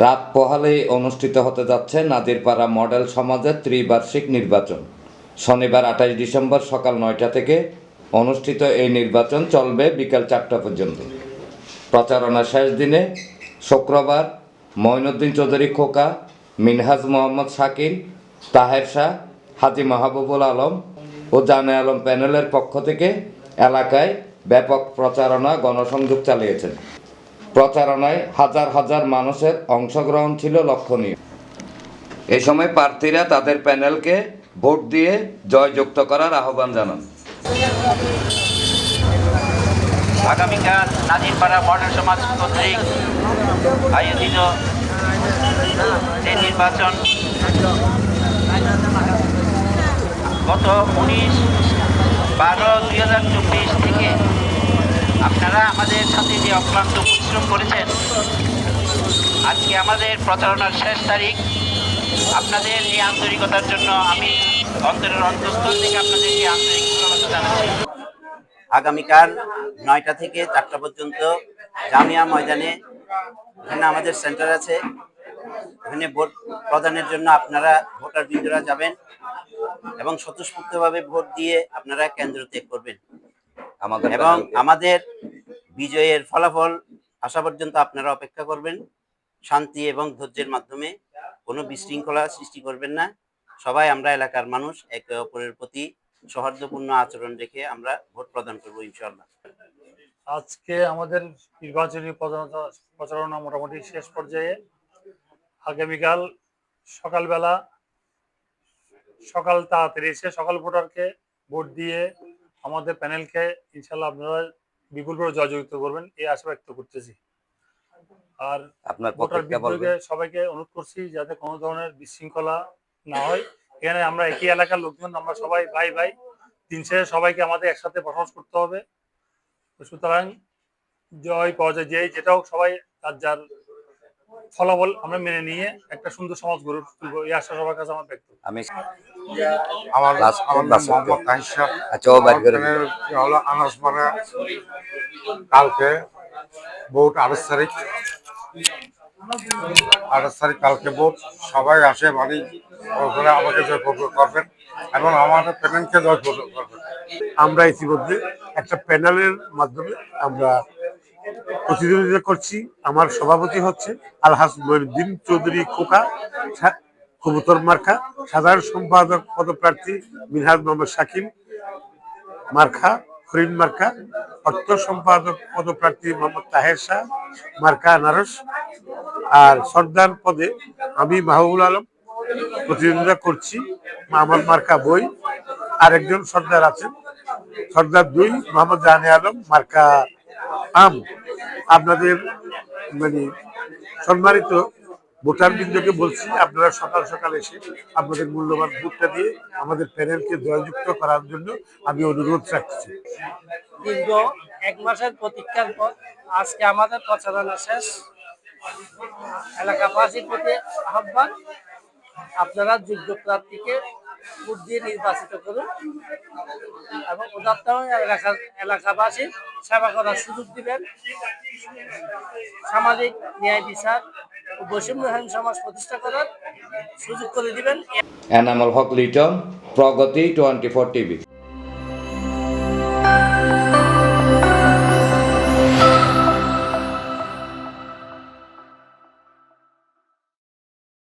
রাত পোহালেই অনুষ্ঠিত হতে যাচ্ছে নাদিরপাড়া মডেল সমাজের ত্রিবার্ষিক নির্বাচন। শনিবার 28 ডিসেম্বর সকাল 9টা থেকে অনুষ্ঠিত এই নির্বাচন চলবে বিকেল 4টা পর্যন্ত। প্রচারণা শেষ দিনে শুক্রবার মঈনুদ্দিন চৌধুরী খোকা, মিনহাজ মোহাম্মদ শাকিল, তাহের শাহ, হাজী মাহবুবুল আলম ও জানে আলম প্যানেলের পক্ষ থেকে এলাকায় ব্যাপক প্রচারণা গণসংযোগ চালিয়েছেন। প্রচারণায় হাজার হাজার মানুষের অংশগ্রহণ ছিল লক্ষণীয়। এ সময় প্রার্থীরা তাদের প্যানেলকে ভোট দিয়ে জয়যুক্ত করার আহ্বান জানান। আগামীকাল নাদিরপাড়া মডেল সমাজ কর্তৃক আয়োজিত এই নির্বাচন গত 19/12/2024 থেকে আপনারা আমাদের সাথে যে অক্লান্ত পরিশ্রম করেছেন, আজকে আমাদের প্রচারণার শেষ তারিখ। আপনাদের এই আন্তরিকতার জন্য আমি অন্তরের অন্তঃস্থল থেকে আপনাদেরকে আন্তরিক ধন্যবাদ জানাচ্ছি। আগামীকাল 9টা থেকে 4টা পর্যন্ত জামিয়া ময়দানে এখানে আমাদের সেন্টার আছে। এখানে ভোট প্রদানের জন্য আপনারা ভোটার বৃন্দরা যাবেন এবং স্বতঃস্ফূর্তভাবে ভোট দিয়ে আপনারা কেন্দ্র ত্যাগ করবেন এবং আমাদের বিজয়ের ফলাফল আসা পর্যন্ত আপনারা অপেক্ষা করবেন। শান্তি এবং ধৈর্যের মাধ্যমে কোনো বিশৃঙ্খলা সৃষ্টি করবেন না। সবাই আমরা এলাকার মানুষ, একে অপরের প্রতি সৌহার্দ্যপূর্ণ আচরণ রেখে আমরা ভোট প্রদান করব ইনশাআল্লাহ। আজকে আমাদের নির্বাচনী প্রচারণা মোটামুটি শেষ পর্যায়ে। আগামীকাল সকাল তাড়াতাড়ি এসে সকল ভোটারকে ভোট দিয়ে আমাদের প্যানেলকে ইনশাআল্লাহ আপনারা বিপুলভাবে জয়যুক্ত করবেন এই আশা ব্যক্ত করতেছি। আর আপনার ভোটারকে সবাইকে অনুরোধ করছি যাতে কোনো ধরনের বিশৃঙ্খলা না হয়। এখানে আমরা একই এলাকার লোকজন, আমরা সবাই ভাই ভাই, দিন শেষে সবাইকে আমাদের একসাথে বসবাস করতে হবে। সুতরাং জয় পাওয়া যায় যে যেটা হোক, সবাই তার যার ফলাফল আমরা মেনে নিয়ে একটা সুন্দর সমাজ গড়ে তুলবো এই আশা সবার কাছে আমার ব্যক্ত। আমি কালকে ভোট 28 তারিখ কালকে ভোট, সবাই আসে মানে ওখানে আমাকে জয়যুক্ত করবেন এবং আমাদের প্যানেলকে জয়যুক্ত করবেন। আমরা ইতিমধ্যে একটা প্যানেলের মাধ্যমে আমরা প্রতিদ্বন্দ্বিতা করছি। আমার সভাপতি হচ্ছে আলহাজ মঈনুদ্দিন চৌধুরী খোকা, কবুতর মার্কা। সাধারণ সম্পাদক পদপ্রার্থী মিনহাজ মোহাম্মদ শাকিল মার্কা, হরিণ মার্কা। অর্থ সম্পাদক পদপ্রার্থী মোহাম্মদ তাহের শাহ মার্কা, আনারস। আর সর্দার পদে আমি মাহবুবুল আলম প্রতিদ্বন্দ্বিতা করছি, আমার মার্কা বই। আরেকজন সর্দার আছেন, সর্দার 2 মোহাম্মদ জানে আলম মার্কা আম। আপনাদের মানে সম্মানিত ভোটার বৃন্দকে বলছি, আপনারা সকাল সকাল এসে আপনাদের মূল্যবান ভোটটা দিয়ে আমাদের প্যানেলকে জয়যুক্ত করার জন্য আমি অনুরোধ রাখছি। দীর্ঘ 1 মাসের প্রতীক্ষার পর আজকে আমাদের প্রচারণা শেষ। এলাকাবাসীর প্রতি আহ্বান, আপনারা যোগ্য প্রার্থীকে ভোট দিয়ে নির্বাচিত করুন এবং উদাত্ত এলাকাবাসীর সেবা করার সুযোগ দিবেন। সামাজিক ন্যায় বিচার ও বৈষম্যহীন সমাজ প্রতিষ্ঠা করার সুযোগ করে দিবেন। এনামুল হক লিটন, প্রগতি 24 টিভি।